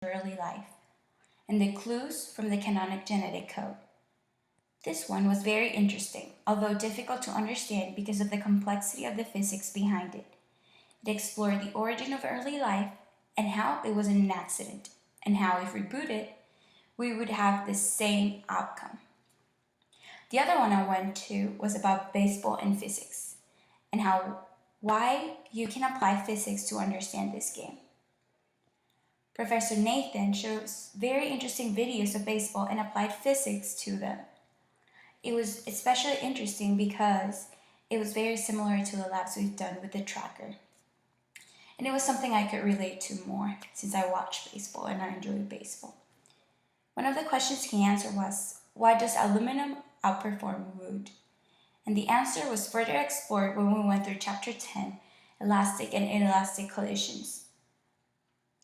early life and the clues from the canonic genetic code. This one was very interesting, although difficult to understand because of the complexity of the physics behind it. It explored the origin of early life and how it wasn't an accident, and how if rebooted, we would have the same outcome. The other one I went to was about baseball and physics, and why you can apply physics to understand this game. Professor Nathan shows very interesting videos of baseball and applied physics to them. It was especially interesting because it was very similar to the labs we've done with the tracker. And it was something I could relate to more since I watch baseball and I enjoy baseball. One of the questions he answered was, why does aluminum outperform wood? And the answer was further explored when we went through chapter 10, elastic and inelastic collisions.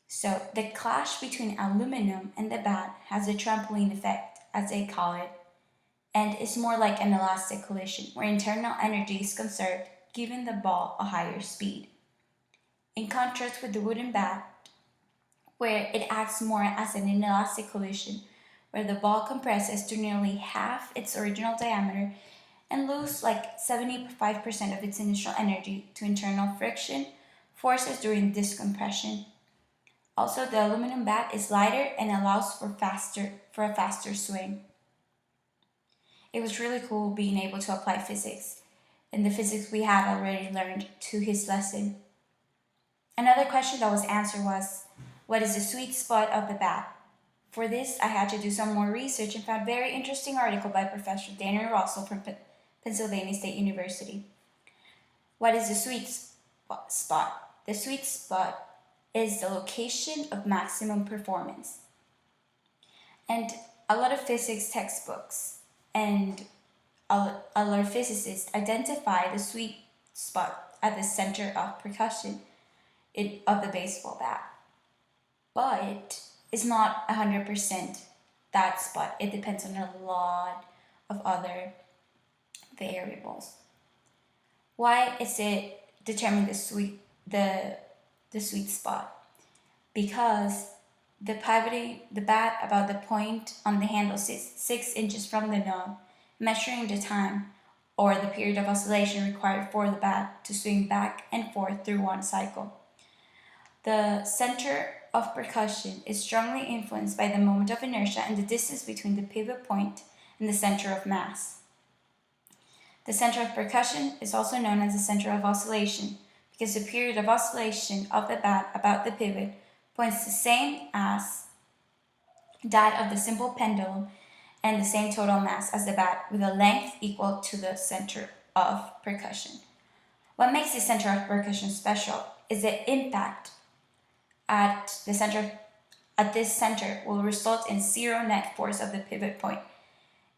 So the clash between aluminum and the bat has a trampoline effect, as they call it, and is more like an elastic collision where internal energy is conserved, giving the ball a higher speed. In contrast with the wooden bat, where it acts more as an inelastic collision, where the ball compresses to nearly half its original diameter and loses like 75% of its initial energy to internal friction forces during this compression. Also, the aluminum bat is lighter and allows for a faster swing. It was really cool being able to apply physics, and the physics we had already learned to his lesson. Another question that was answered was, what is the sweet spot of the bat? For this, I had to do some more research and found a very interesting article by Professor Daniel Russell from Pennsylvania State University. What is the sweet spot? The sweet spot is the location of maximum performance. And a lot of physics textbooks and a lot of physicists identify the sweet spot at the center of percussion of the baseball bat. But it's not 100% that spot. It depends on a lot of other variables. Why is it determined the sweet spot? Because pivoting the bat about the point on the handle 6 inches from the knob, measuring the time or the period of oscillation required for the bat to swing back and forth through one cycle. The center of percussion is strongly influenced by the moment of inertia and the distance between the pivot point and the center of mass. The center of percussion is also known as the center of oscillation because the period of oscillation of the bat about the pivot points the same as that of the simple pendulum and the same total mass as the bat with a length equal to the center of percussion. What makes the center of percussion special is the impact at this center will result in zero net force of the pivot point.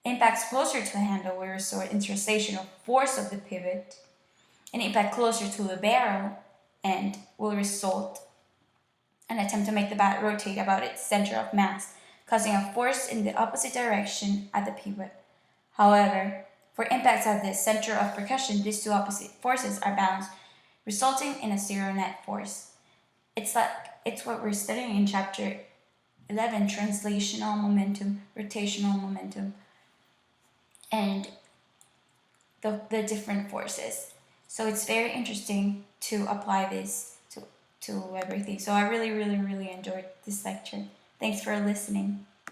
Impacts closer to the handle will result in translational force of the pivot. An impact closer to the barrel end will result an attempt to make the bat rotate about its center of mass, causing a force in the opposite direction at the pivot. However, for impacts at the center of percussion, these two opposite forces are balanced, resulting in a zero net force. It's what we're studying in chapter 11, translational momentum, rotational momentum, and the different forces. So it's very interesting to apply this to everything. So I really, really, really enjoyed this lecture. Thanks for listening.